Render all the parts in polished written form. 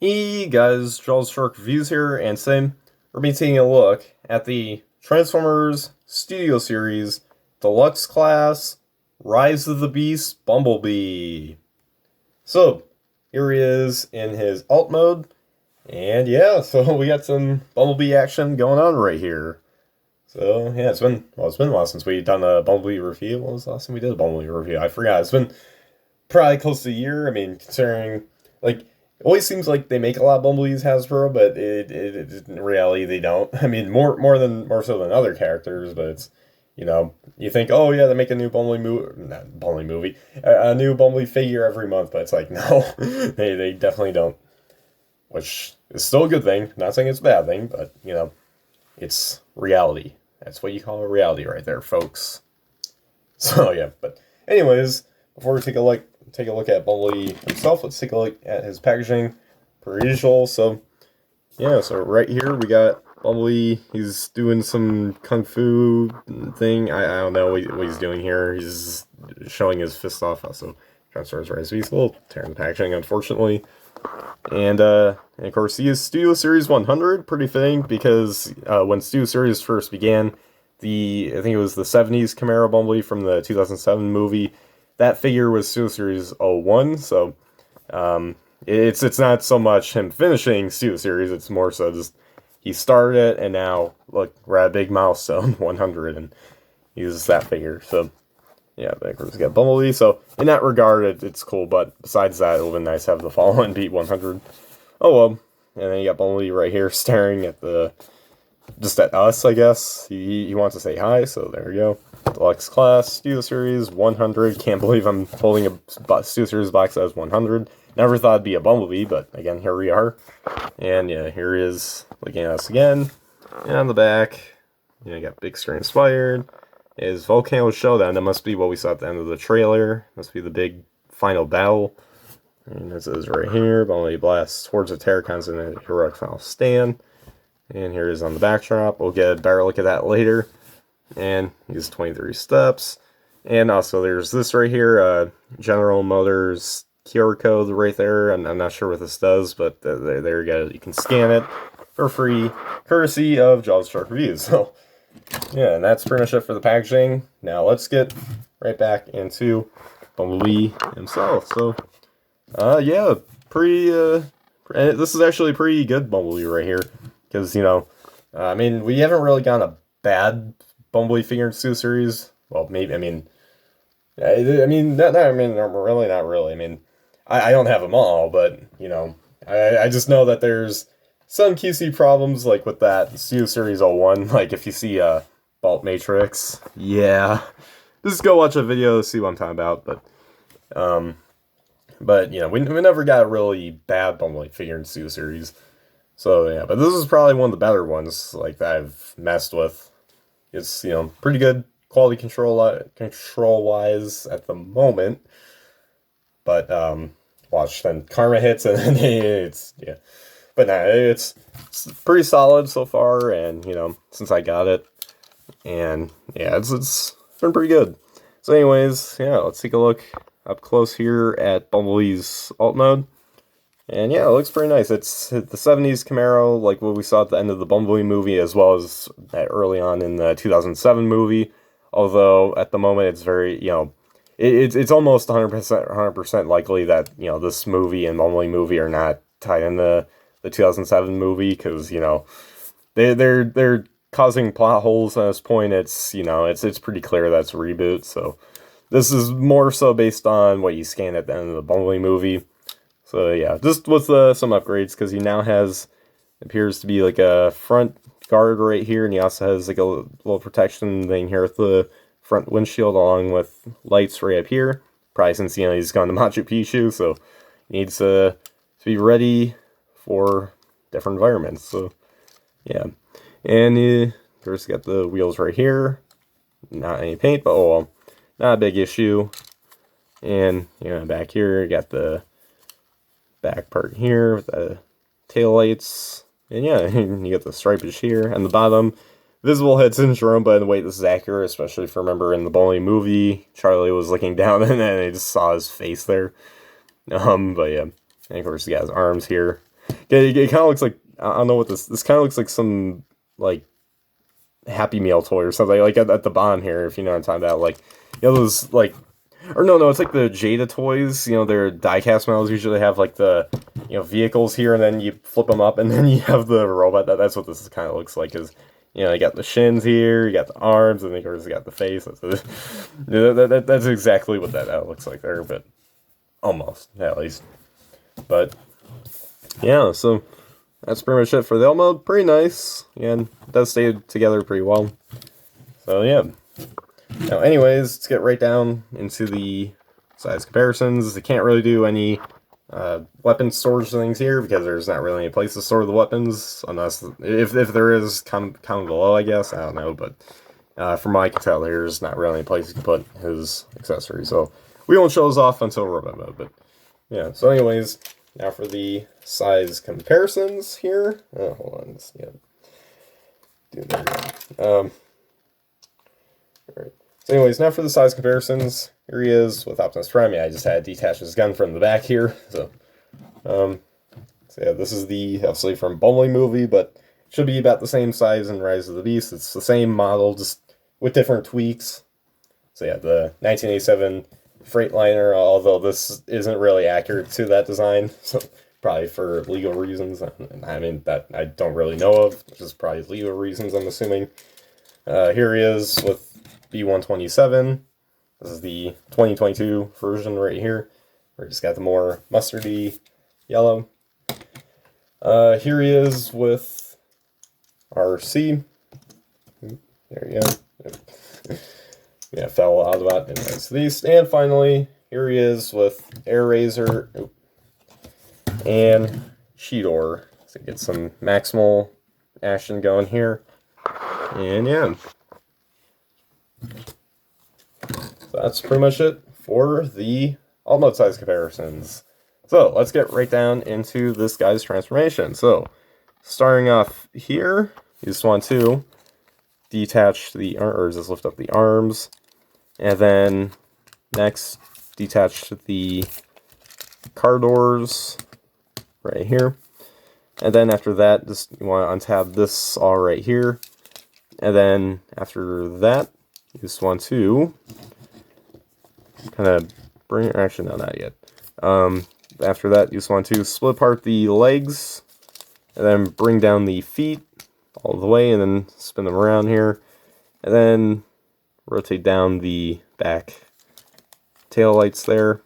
Hey guys, Charles Shark Reviews here, and today we're be taking a look at the Transformers Studio Series Deluxe Class Rise of the Beast Bumblebee. So, here he is in his alt mode, and yeah, so we got some Bumblebee action going on right here. So, yeah, it's been a while since we've done a Bumblebee review. What was the last time we did a Bumblebee review? I forgot. It's been probably close to a year. I mean, considering, like, it always seems like they make a lot of Bumblebees Hasbro, but in reality they don't. I mean, more so than other characters, but it's, you think, oh yeah, they make a new Bumblebee movie, not Bumblebee movie, a new Bumblebee figure every month, but it's like, no, they definitely don't. Which is still a good thing. Not saying it's a bad thing, but it's reality. That's what you call a reality right there, folks. So yeah, but anyways, before we take a look at Bumblebee himself, let's take a look at his packaging per usual. So yeah, so right here we got Bumblebee. He's doing some kung fu thing. I don't know what he's doing here. He's showing his fist off. Also, transfers right. So he's a little tearing the packaging, unfortunately. And of course, he is Studio Series 100. Pretty fitting because when Studio Series first began, I think it was the 70s Camaro Bumblebee from the 2007 movie. That figure was Studio Series 01, so it's not so much him finishing Studio Series, it's more so just he started it, and now, look, we're at a big milestone, 100, and he's that figure, so yeah, of course we got Bumblebee, so in that regard, it's cool, but besides that, it would have been nice to have the following beat 100. Oh well, and then you got Bumblebee right here staring at just at us, I guess. He wants to say hi, so there we go. Deluxe Class, Studio Series 100. Can't believe I'm holding a Studio Series box that has 100. Never thought it'd be a Bumblebee, but again, here we are. And yeah, here he is looking at us again. And on the back, you got Big Screen Inspired. Is Volcano Showdown. That must be what we saw at the end of the trailer. Must be the big final battle. And this is right here. Bumblebee blasts towards the Terracons in a heroic final stand. And here it is on the backdrop. We'll get a better look at that later. And he's 23 steps. And also there's this right here, General Motors QR code right there. I'm not sure what this does, but there you go. You can scan it for free, courtesy of Jaws Shark Reviews. So, yeah, and that's pretty much it for the packaging. Now let's get right back into Bumblebee himself. So, yeah, this is actually a pretty good Bumblebee right here. Because, I mean, we haven't really gotten a bad Bumblebee figure in Studio Series. Well, maybe, really not really. I mean, I don't have them all, but, I just know that there's some QC problems, like with that Studio Series 01. Like, if you see a Bolt Matrix, yeah, just go watch a video to see what I'm talking about. But we never got a really bad Bumblebee figure in Studio Series. So yeah, but this is probably one of the better ones like that I've messed with. It's pretty good quality control wise at the moment. But watch then Karma hits and then it's yeah. But nah, it's pretty solid so far, and since I got it, and yeah, it's been pretty good. So anyways, yeah, let's take a look up close here at Bumblebee's alt mode. And yeah, it looks pretty nice. It's the 70s Camaro, like what we saw at the end of the Bumblebee movie, as well as early on in the 2007 movie. Although at the moment it's very, it's almost 100% likely that this movie and Bumblebee movie are not tied into the 2007 movie, because they're causing plot holes at this point. It's pretty clear that's a reboot. So this is more so based on what you scan at the end of the Bumblebee movie. So yeah, just with some upgrades, because he now appears to be like a front guard right here, and he also has like a little protection thing here with the front windshield, along with lights right up here. Probably since he's going to Machu Picchu, so he needs to be ready for different environments. So yeah, and of course got the wheels right here. Not any paint, but oh well, not a big issue. And back here you got the back part here with the tail lights, and yeah, you get the stripage here and the bottom. Visible head syndrome, but in the way this is accurate, especially if you remember in the Bumblebee movie, Charlie was looking down and then they just saw his face there. But yeah, and of course he got his arms here. It kind of looks like, I don't know what this kind of looks like, some like Happy Meal toy or something, like at the bottom here, if you know what I'm talking about, like, you know, those like, or no, it's like the Jada toys, you know, their die-cast models usually have like the, you know, vehicles here, and then you flip them up, and then you have the robot. That's what this kind of looks like, is, you know, you got the shins here, you got the arms, and then of course you got the face. That's exactly what that looks like there, but almost, at least. But yeah, so that's pretty much it for the L mode. Pretty nice, and it does stay together pretty well. So yeah. Now, anyways, let's get right down into the size comparisons. I can't really do any weapon storage things here because there's not really any place to store the weapons, unless if there is, comment below, I guess. I don't know, but from what I can tell, there's not really any place to put his accessories. So we won't show those off until robot mode. But yeah. So anyways, now for the size comparisons here. Oh, hold on. Yeah. There we go. Alright. So anyways, now for the size comparisons. Here he is with Optimus Prime. Yeah, I just had to detach his gun from the back here. So yeah, this is the, obviously, from Bumblebee movie, but it should be about the same size in Rise of the Beast. It's the same model, just with different tweaks. So yeah, the 1987 Freightliner, although this isn't really accurate to that design, so probably for legal reasons. I mean, that I don't really know of, which is probably legal reasons, I'm assuming. Here he is with B127. This is the 2022 version right here. We just got the more mustardy yellow. Here he is with RC. There you go. Yeah, fell out of that in Rise of the East. And finally, here he is with Air Razor and Cheetor. So get some maximal action going here. And yeah. So that's pretty much it for the alt mode size comparisons. So let's get right down into this guy's transformation. So starting off here, you just want to detach the, or just lift up the arms, and then next detach the car doors right here, and then after that, just you want to untab this all right here, and then after that, you just want to kind of bring, actually no, not yet. After that, you just want to split apart the legs, and then bring down the feet all the way, and then spin them around here, and then rotate down the back tail lights there.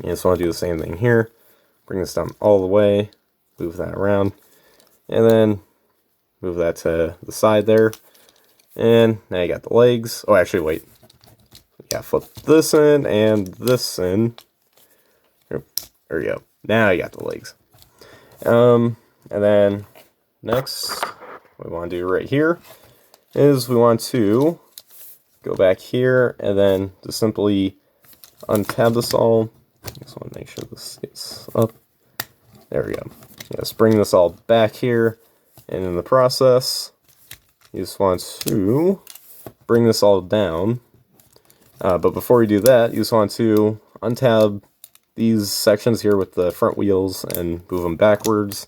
You just want to do the same thing here. Bring this down all the way, move that around, and then move that to the side there. And now you got the legs. Oh, actually, wait. Yeah, flip this in and this in. There we go. Now you got the legs. And then next, what we want to do right here is we want to go back here and then just simply untab this all. Just want to make sure this gets up. There we go. Just bring this all back here, and in the process, you just want to bring this all down. But before you do that, you just want to untab these sections here with the front wheels and move them backwards,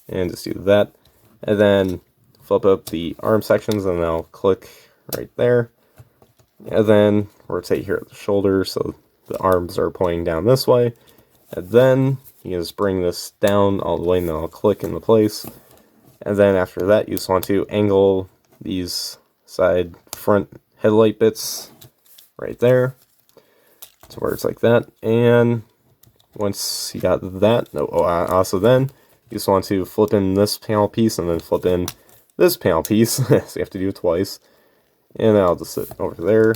and just do that. And then flip up the arm sections, and then I'll click right there. And then rotate here at the shoulder so the arms are pointing down this way. And then you just bring this down all the way, and then I'll click into place. And then after that, you just want to angle these side front headlight bits right there to where it's like that. And once you got that, also then you just want to flip in this panel piece and then flip in this panel piece. So you have to do it twice. And I'll just sit over there.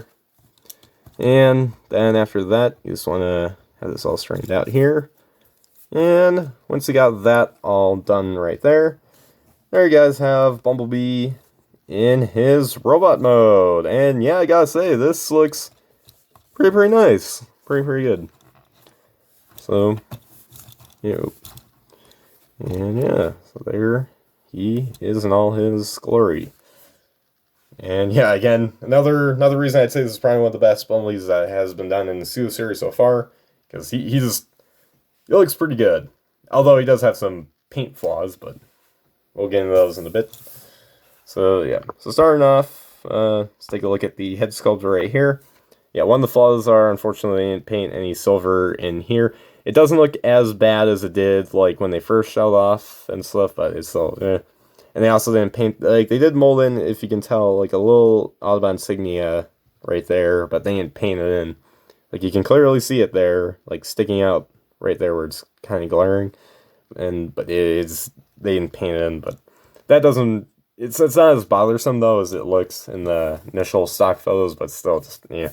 And then after that, you just want to have this all straightened out here. And once you got that all done right there, there you guys have Bumblebee in his robot mode. And yeah, I gotta say, this looks pretty nice. Pretty good. So, and yeah, so there he is in all his glory. And yeah, again, another reason I'd say this is probably one of the best Bumblebees that has been done in the Studio series so far, because he looks pretty good. Although he does have some paint flaws, but we'll get into those in a bit. So yeah, so starting off, let's take a look at the head sculpture right here. Yeah, one of the flaws are, unfortunately, they didn't paint any silver in here. It doesn't look as bad as it did, like, when they first showed off and stuff, but it's still, And they also didn't paint, like, they did mold in, if you can tell, like, a little Audubon insignia right there, but they didn't paint it in. Like, you can clearly see it there, like, sticking out right there where it's kind of glaring. But they didn't paint it in, but that doesn't, it's not as bothersome, though, as it looks in the initial stock photos, but still, just, yeah.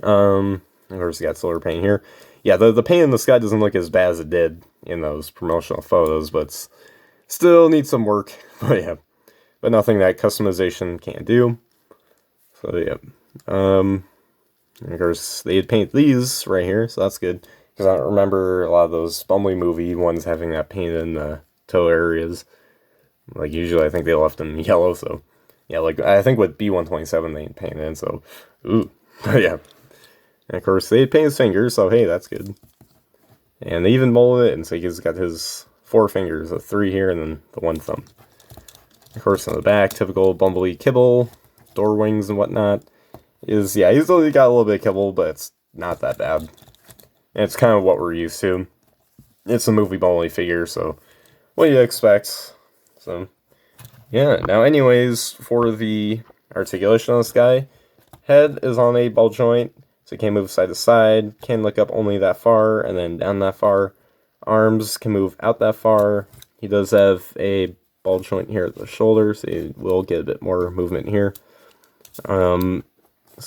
Of course, you got silver paint here. Yeah, the paint in the sky doesn't look as bad as it did in those promotional photos, but still needs some work. But yeah, but nothing that customization can't do. So yeah, and of course they paint these right here, so that's good. Because I don't remember a lot of those Bumblebee movie ones having that paint in the toe areas. Like usually I think they left them yellow, so yeah, like I think with B127 they painted in, so ooh, but yeah. And of course, they paint his fingers, so hey, that's good. And they even molded it, and so he's got his 4 fingers, the 3 here, and then the 1 thumb. Of course, on the back, typical Bumblebee kibble, door wings and whatnot. He's only got a little bit of kibble, but it's not that bad. And it's kind of what we're used to. It's a movie Bumblebee figure, so what do you expect? So, yeah. Now, anyways, for the articulation of this guy, head is on a ball joint. So he can't move side to side, can look up only that far, and then down that far. Arms can move out that far. He does have a ball joint here at the shoulder, so he will get a bit more movement here. So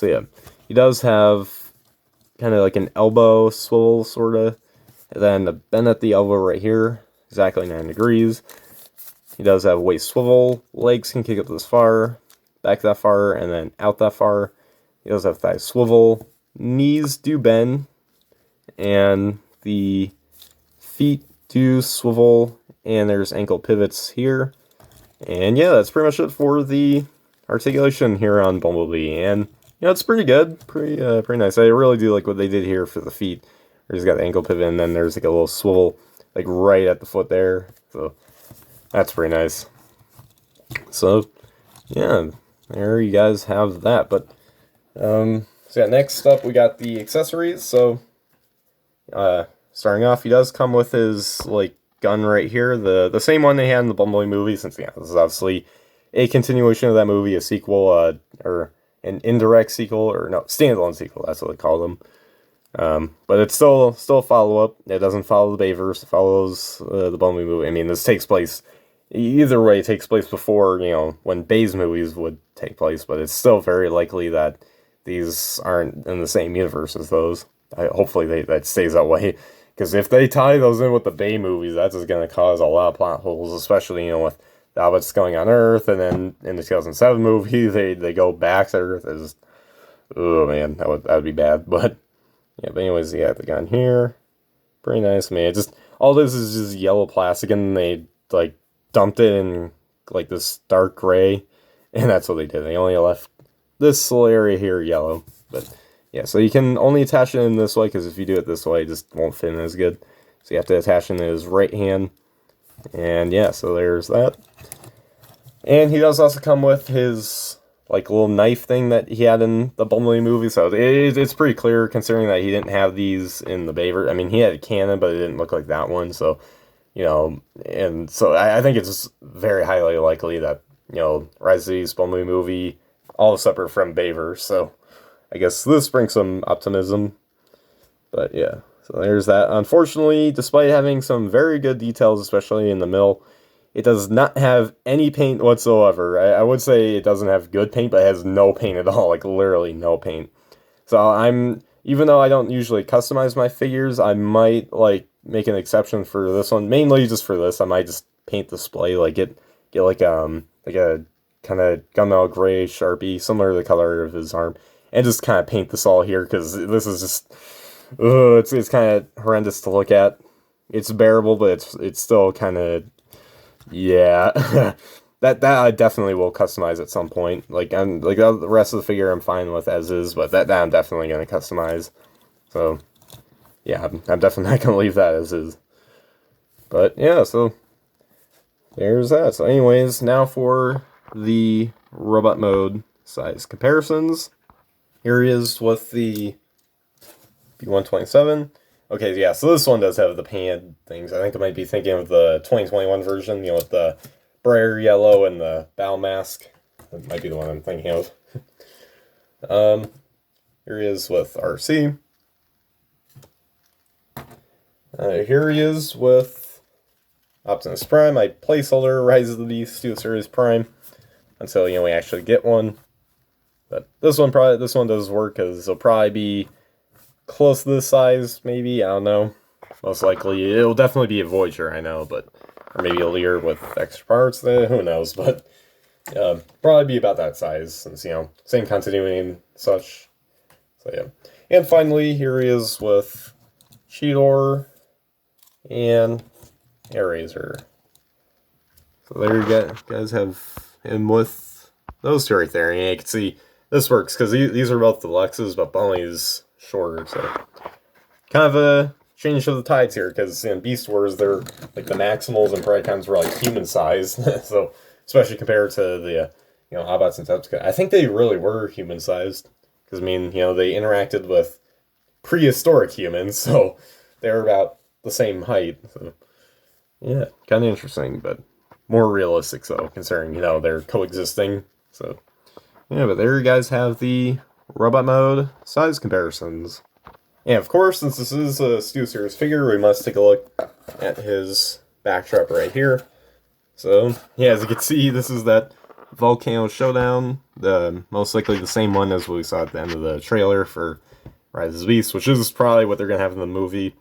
yeah, he does have kind of like an elbow swivel, sort of. And then a bend at the elbow right here, exactly 9 degrees. He does have waist swivel. Legs can kick up this far, back that far, and then out that far. He does have thigh swivel. Knees do bend, and the feet do swivel, and there's ankle pivots here. And yeah, that's pretty much it for the articulation here on Bumblebee. And it's pretty good, pretty nice. I really do like what they did here for the feet. Where he's got the ankle pivot, and then there's like a little swivel, like right at the foot there. So that's pretty nice. So yeah, there you guys have that. But so yeah, next up we got the accessories. So starting off, he does come with his like gun right here, the same one they had in the Bumblebee movie, since this is obviously a continuation of that movie, a sequel, or an indirect sequel, or no, standalone sequel, that's what they call them. But it's still a follow-up. It doesn't follow the Bayverse, it follows the Bumblebee movie. I mean, this takes place, either way, it takes place before, when Bay's movies would take place, but it's still very likely that these aren't in the same universe as those. Hopefully that stays that way. Because if they tie those in with the Bay movies, that's just going to cause a lot of plot holes, especially, with the Hobbits going on Earth, and then in the 2007 movie, they go back to Earth. It's just, oh man, that would be bad. But yeah, but anyways, yeah, the gun here, pretty nice, man. All this is just yellow plastic, and they like dumped it in like this dark gray, and that's what they did. They only left this little area here yellow, but yeah, so you can only attach it in this way, because if you do it this way, it just won't fit in as good. So you have to attach it in his right hand, and yeah, so there's that. And he does also come with his like little knife thing that he had in the Bumblebee movie, so it's pretty clear, considering that he didn't have these in the Bayver. I mean, he had a cannon, but it didn't look like that one, so, and so I think it's very highly likely that, Rise of the Beast Bumblebee movie, all separate from Bayver, so I guess this brings some optimism. But yeah, so there's that. Unfortunately, despite having some very good details, especially in the middle, it does not have any paint whatsoever. I would say it doesn't have good paint, but it has no paint at all, like literally no paint. So even though I don't usually customize my figures, I might like make an exception for this one, mainly just for this. I might just paint the display, like get like a kind of gunmetal gray Sharpie, similar to the color of his arm, and just kind of paint this all here, because this is just, it's kind of horrendous to look at. It's bearable, but it's still kind of, yeah. that I definitely will customize at some point. Like the rest of the figure I'm fine with as is, but that I'm definitely going to customize. So yeah, I'm definitely not going to leave that as is. But yeah, so there's that. So anyways, now for the robot mode size comparisons. Here he is with the B127. Okay, yeah, so this one does have the painted things. I think I might be thinking of the 2021 version, with the brighter yellow and the bow mask. That might be the one I'm thinking of. Here he is with RC. Here he is with Optimus Prime. My placeholder Rise of the Beast Steel Series Prime until we actually get one. But this one does work because it'll probably be close to this size, maybe. I don't know. Most likely, it'll definitely be a Voyager, I know, but or maybe a Lear with extra parts. Who knows? But probably be about that size since same continuity and such. So yeah. And finally, here he is with Cheetor and Eraser. So there you guys have him with those two right there. And you can see this works because these are both Deluxes, but Bumblebee's shorter. So kind of a change of the tides here because in Beast Wars, they're like the Maximals and Predacons were like human sized. So especially compared to the Autobots and Decepticons, I think they really were human sized because they interacted with prehistoric humans, so they were about the same height. So yeah, kind of interesting, but more realistic, so considering they're coexisting. So yeah, but there you guys have the robot mode size comparisons. And of course, since this is a Steel Series figure, we must take a look at his backdrop right here. So yeah, as you can see, this is that Volcano Showdown, most likely the same one as we saw at the end of the trailer for Rise of the Beast, which is probably what they're gonna have in the movie.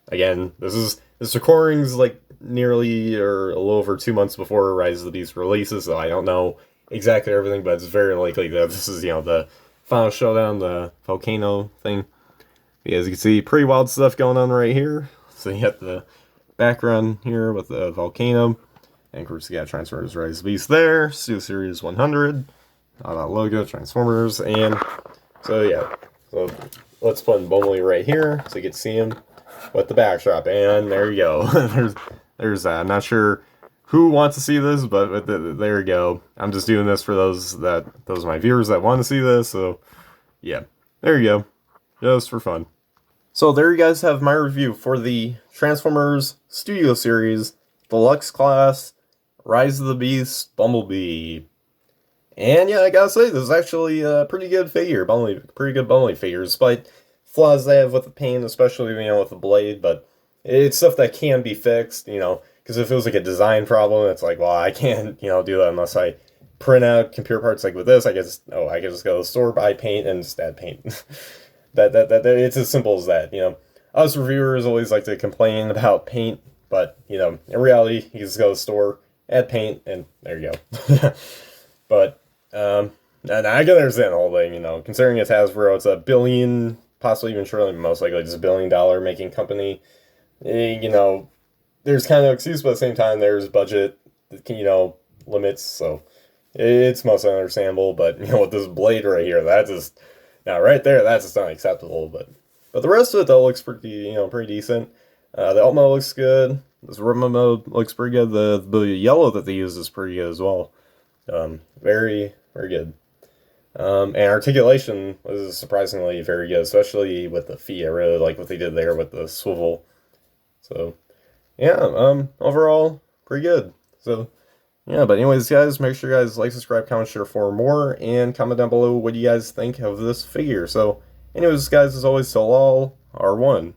Again, this recording's like nearly or a little over 2 months before Rise of the Beast releases, so I don't know exactly everything, but it's very likely that this is the final showdown, the volcano thing. As you can see, pretty wild stuff going on right here. So you got the background here with the volcano, and of course you got Transformers Rise of the Beast there, Steel Series 100, that logo, Transformers, and so yeah. So let's put Bumblebee right here so you can see him with the backdrop, and there you go. there's I'm not sure who wants to see this, but there you go. I'm just doing this for those of my viewers that want to see this. So yeah, there you go, just for fun. So there you guys have my review for the Transformers Studio Series Deluxe Class Rise of the Beast Bumblebee. And yeah, I gotta say, this is actually a pretty good figure. Pretty good Bumblebee figure, despite flaws they have with the paint, especially with the blade. But it's stuff that can be fixed, because if it was like a design problem, it's like, well, I can't, do that unless I print out computer parts. Like with this, I can just go to the store, buy paint, and just add paint. that it's as simple as that. Us reviewers always like to complain about paint, but in reality, you just go to the store, add paint, and there you go. But and I can understand the whole thing. Considering it's Hasbro, it's a billion, possibly even trillion, most likely just $1 billion making company. There's kind of excuse, but at the same time, there's budget, limits, so it's most understandable. But with this blade right here, that's just right there, that's just unacceptable. But the rest of it though looks pretty, pretty decent. The alt mode looks good. This robot mode looks pretty good. The yellow that they use is pretty good as well. Very, very good. And articulation was surprisingly very good, especially with the feet. I really like what they did there with the swivel. So yeah, overall, pretty good. So yeah, but anyways, guys, make sure you guys like, subscribe, comment, share for more, and comment down below what you guys think of this figure. So anyways, guys, as always, till all are one.